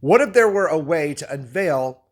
What if there were a way to unveil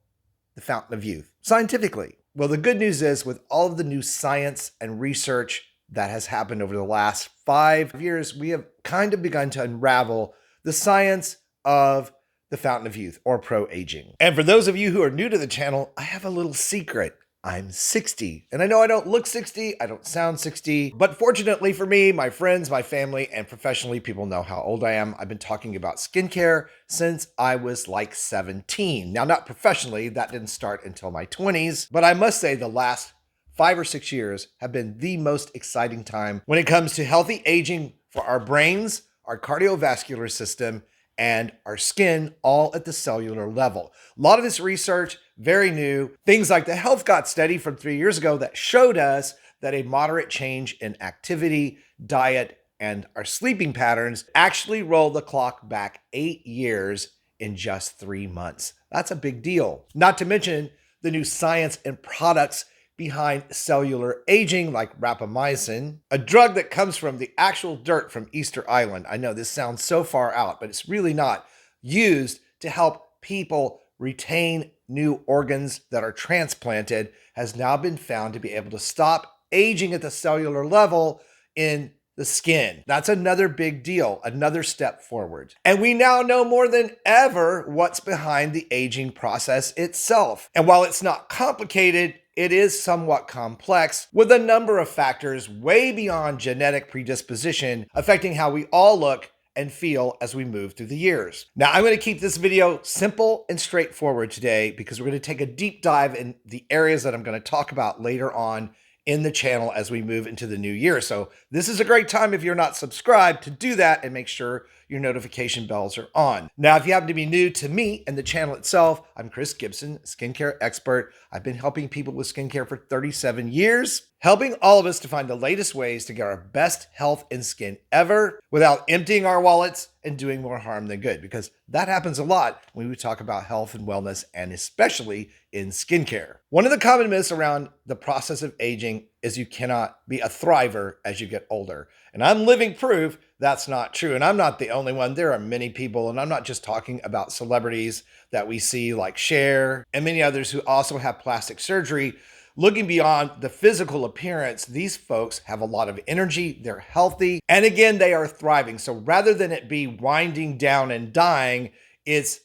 the fountain of youth scientifically? Well, the good news is, with all of the new science and research that has happened over the last 5 years, we have kind of begun to unravel the science of the fountain of youth, or pro-aging. And for those of you who are new to the channel, I have a little secret. I'm 60. And I know I don't look 60, I don't sound 60, but fortunately for me, my friends, my family, and professionally, people know how old I am. I've been talking about skincare since I was like 17. Now, not professionally, that didn't start until my 20s, but I must say the last 5 or 6 years have been the most exciting time when it comes to healthy aging for our brains, our cardiovascular system, and our skin, all at the cellular level. A lot of this research, very new. Things like the Health Got study from 3 years ago that showed us that a moderate change in activity, diet, and our sleeping patterns actually roll the clock back 8 years in just 3 months. That's a big deal. Not to mention the new science and products behind cellular aging, like rapamycin, a drug that comes from the actual dirt from Easter Island. I know this sounds so far out, but it's really not. Used to help people retain new organs that are transplanted, has now been found to be able to stop aging at the cellular level in the skin. That's another big deal, another step forward. And we now know more than ever what's behind the aging process itself. And while it's not complicated, it is somewhat complex, with a number of factors way beyond genetic predisposition affecting how we all look and feel as we move through the years. Now, I'm going to keep this video simple and straightforward today because we're going to take a deep dive in the areas that I'm going to talk about later on in the channel as we move into the new year. So this is a great time, if you're not subscribed, to do that and make sure your notification bells are on. Now, if you happen to be new to me and the channel itself, I'm Chris Gibson, skincare expert. I've been helping people with skincare for 37 years, helping all of us to find the latest ways to get our best health and skin ever without emptying our wallets and doing more harm than good, because that happens a lot when we talk about health and wellness, and especially in skincare. One of the common myths around the process of aging is you cannot be a thriver as you get older. And I'm living proof that's not true. And I'm not the only one. There are many people, and I'm not just talking about celebrities that we see like Cher and many others who also have plastic surgery. Looking beyond the physical appearance, these folks have a lot of energy, they're healthy, and again, they are thriving. So rather than it be winding down and dying, it's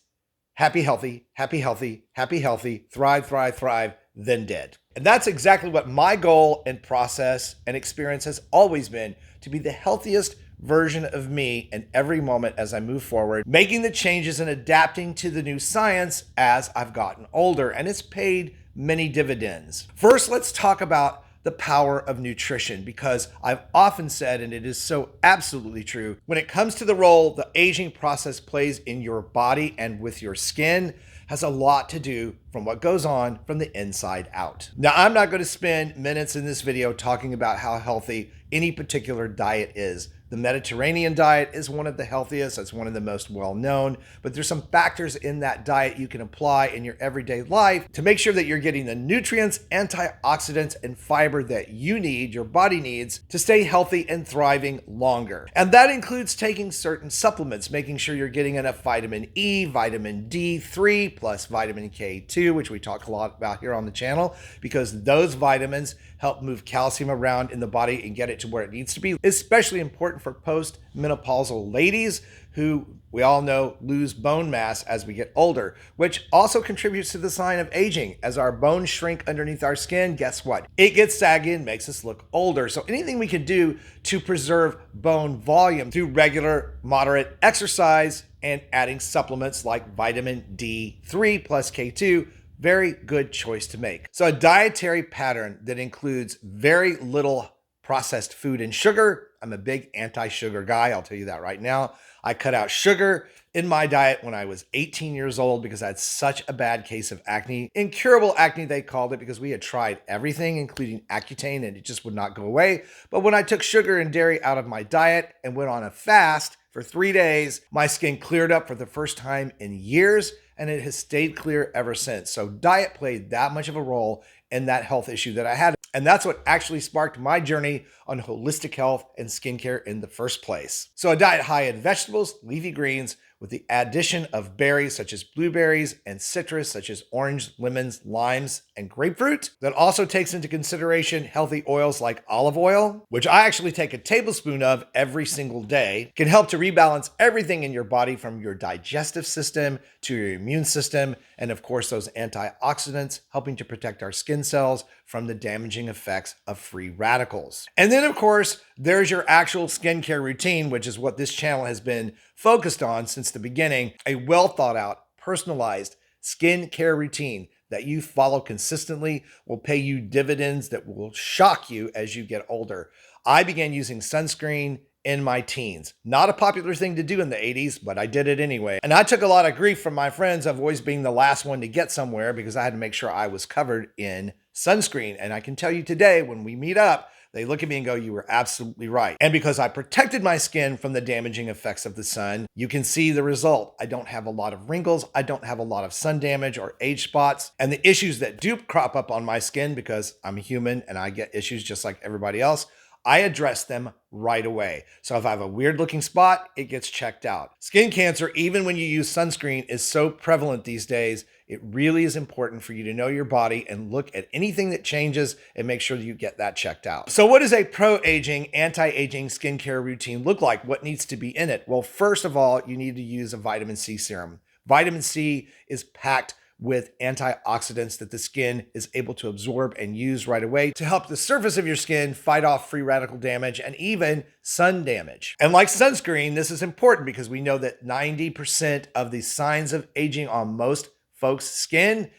happy, healthy, happy, healthy, happy, healthy, thrive, thrive, thrive, then dead. And that's exactly what my goal and process and experience has always been, to be the healthiest version of me in every moment as I move forward, making the changes and adapting to the new science as I've gotten older. And it's paid many dividends. First, let's talk about the power of nutrition, because I've often said, and it is so absolutely true, when it comes to the role the aging process plays in your body and with your skin, has a lot to do from what goes on from the inside out. Now, I'm not going to spend minutes in this video talking about how healthy any particular diet is. The Mediterranean diet is one of the healthiest. It's one of the most well-known, but there's some factors in that diet you can apply in your everyday life to make sure that you're getting the nutrients, antioxidants, and fiber that you need, your body needs, to stay healthy and thriving longer. And that includes taking certain supplements, making sure you're getting enough vitamin E, vitamin D3, plus vitamin K2, which we talk a lot about here on the channel, because those vitamins help move calcium around in the body and get it to where it needs to be, especially important for post-menopausal ladies who we all know lose bone mass as we get older, which also contributes to the sign of aging. As our bones shrink underneath our skin, guess what? It gets saggy and makes us look older. So anything we can do to preserve bone volume through regular, moderate exercise and adding supplements like vitamin D3 plus K2, very good choice to make. So a dietary pattern that includes very little processed food and sugar. I'm a big anti-sugar guy, I'll tell you that right now. I cut out sugar in my diet when I was 18 years old because I had such a bad case of acne. Incurable acne, they called it, because we had tried everything, including Accutane, and it just would not go away. But when I took sugar and dairy out of my diet and went on a fast for 3 days, my skin cleared up for the first time in years, and it has stayed clear ever since. So diet played that much of a role in that health issue that I had. And that's what actually sparked my journey on holistic health and skincare in the first place. So a diet high in vegetables, leafy greens, with the addition of berries such as blueberries and citrus such as orange, lemons, limes, and grapefruit. That also takes into consideration healthy oils like olive oil, which I actually take a tablespoon of every single day. Can help to rebalance everything in your body, from your digestive system to your immune system, and of course those antioxidants, helping to protect our skin cells from the damaging effects of free radicals. And then of course there's your actual skincare routine, which is what this channel has been focused on since the beginning. A well thought out, personalized skincare routine that you follow consistently will pay you dividends that will shock you as you get older. I began using sunscreen in my teens. Not a popular thing to do in the 80s, but I did it anyway. And I took a lot of grief from my friends of always being the last one to get somewhere, because I had to make sure I was covered in sunscreen. And I can tell you today, when we meet up, they look at me and go, "You were absolutely right." And because I protected my skin from the damaging effects of the sun, you can see the result. I don't have a lot of wrinkles. I don't have a lot of sun damage or age spots. And the issues that do crop up on my skin, because I'm a human and I get issues just like everybody else, I address them right away. So if I have a weird looking spot, it gets checked out. Skin cancer, even when you use sunscreen, is so prevalent these days. It really is important for you to know your body and look at anything that changes and make sure you get that checked out. So what does a pro-aging, anti-aging skincare routine look like? What needs to be in it? Well, first of all, you need to use a vitamin C serum. Vitamin C is packed with antioxidants that the skin is able to absorb and use right away to help the surface of your skin fight off free radical damage and even sun damage. And like sunscreen, this is important because we know that 90% of the signs of aging on most folks' skin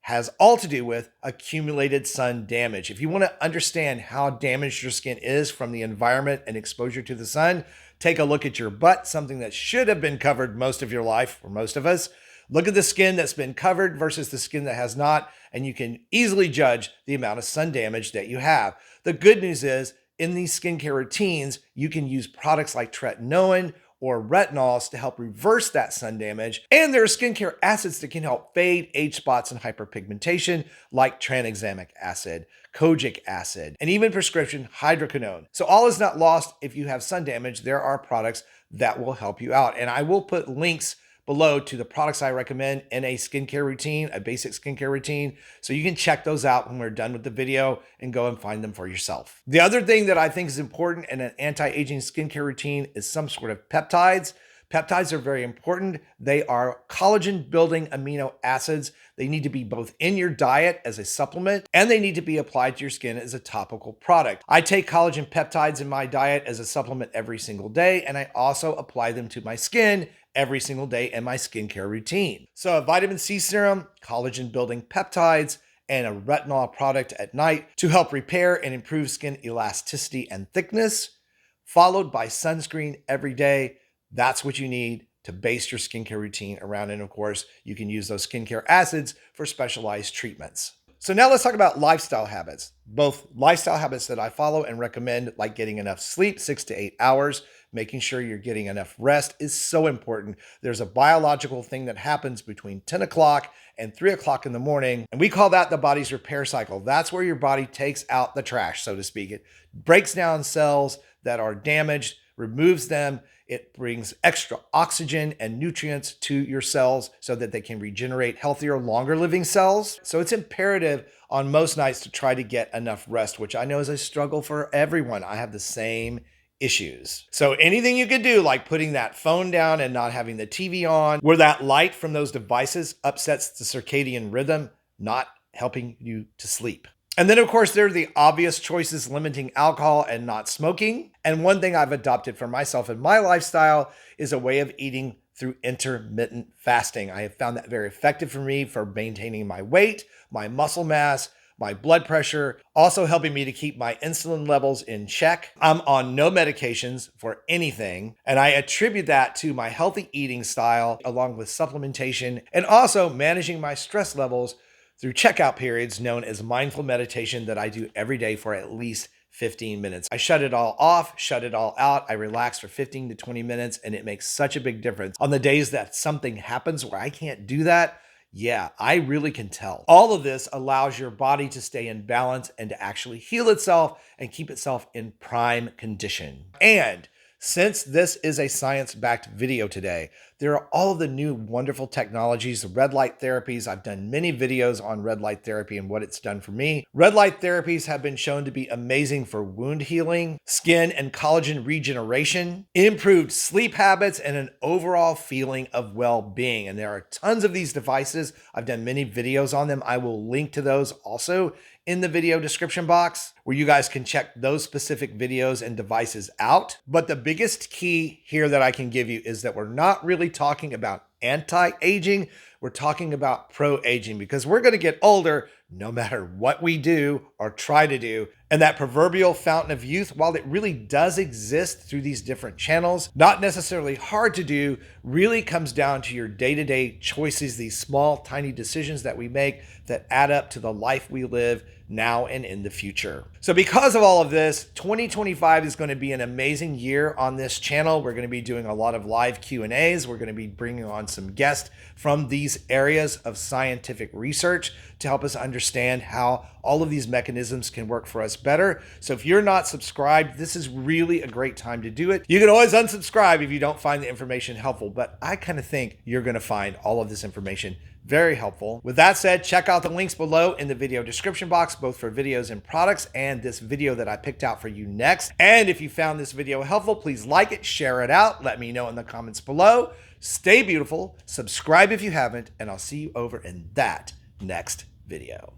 has all to do with accumulated sun damage. If you want to understand how damaged your skin is from the environment and exposure to the sun, take a look at your butt, something that should have been covered most of your life, for most of us. Look at the skin that's been covered versus the skin that has not, and you can easily judge the amount of sun damage that you have. The good news is, in these skincare routines, you can use products like tretinoin or retinols to help reverse that sun damage. And there are skincare acids that can help fade age spots and hyperpigmentation, like tranexamic acid, kojic acid, and even prescription hydroquinone. So all is not lost if you have sun damage. There are products that will help you out. And I will put links below to the products I recommend in a skincare routine, a basic skincare routine. So you can check those out when we're done with the video and go and find them for yourself. The other thing that I think is important in an anti-aging skincare routine is some sort of peptides. Peptides are very important. They are collagen building amino acids. They need to be both in your diet as a supplement, and they need to be applied to your skin as a topical product. I take collagen peptides in my diet as a supplement every single day, and I also apply them to my skin every single day in my skincare routine. So a vitamin C serum, collagen building peptides, and a retinol product at night to help repair and improve skin elasticity and thickness, followed by sunscreen every day. That's what you need to base your skincare routine around. And of course, you can use those skincare acids for specialized treatments. So now let's talk about lifestyle habits. Both lifestyle habits that I follow and recommend, like getting enough sleep, 6 to 8 hours, making sure you're getting enough rest is so important. There's a biological thing that happens between 10 o'clock and 3 o'clock in the morning, and we call that the body's repair cycle. That's where your body takes out the trash, so to speak. It breaks down cells that are damaged, removes them. It brings extra oxygen and nutrients to your cells so that they can regenerate healthier, longer living cells. So it's imperative on most nights to try to get enough rest, which I know is a struggle for everyone. I have the same issues. So anything you could do, like putting that phone down and not having the TV on, where that light from those devices upsets the circadian rhythm, not helping you to sleep. And then, of course, there are the obvious choices, limiting alcohol and not smoking. And one thing I've adopted for myself in my lifestyle is a way of eating through intermittent fasting. I have found that very effective for me for maintaining my weight, my muscle mass, my blood pressure, also helping me to keep my insulin levels in check. I'm on no medications for anything, and I attribute that to my healthy eating style, along with supplementation, and also managing my stress levels through checkout periods known as mindful meditation that I do every day for at least 15 minutes. I shut it all off, shut it all out. I relax for 15 to 20 minutes, and it makes such a big difference. On the days that something happens where I can't do that, yeah, I really can tell. All of this allows your body to stay in balance and to actually heal itself and keep itself in prime condition. And since this is a science-backed video today, There are all of the new wonderful technologies, the red light therapies. I've done many videos on red light therapy and what it's done for me. Red light therapies have been shown to be amazing for wound healing, skin and collagen regeneration, improved sleep habits, and an overall feeling of well-being. And there are tons of these devices. I've done many videos on them. I will link to those also in the video description box where you guys can check those specific videos and devices out. But the biggest key here that I can give you is that we're not really talking about anti-aging. We're talking about pro-aging, because we're going to get older no matter what we do or try to do. And that proverbial fountain of youth, while it really does exist through these different channels, not necessarily hard to do, really comes down to your day-to-day choices, these small, tiny decisions that we make that add up to the life we live now and in the future. So because of all of this, 2025 is going to be an amazing year on this channel. We're going to be doing a lot of live Q&As. We're going to be bringing on some guests from these areas of scientific research to help us understand how all of these mechanisms can work for us better. So if you're not subscribed, this is really a great time to do it. You can always unsubscribe if you don't find the information helpful, but I kind of think you're going to find all of this information very helpful. With that said, check out the links below in the video description box, both for videos and products, and this video that I picked out for you next. And if you found this video helpful, please like it, share it out, let me know in the comments below. Stay beautiful, subscribe if you haven't, and I'll see you over in that next video.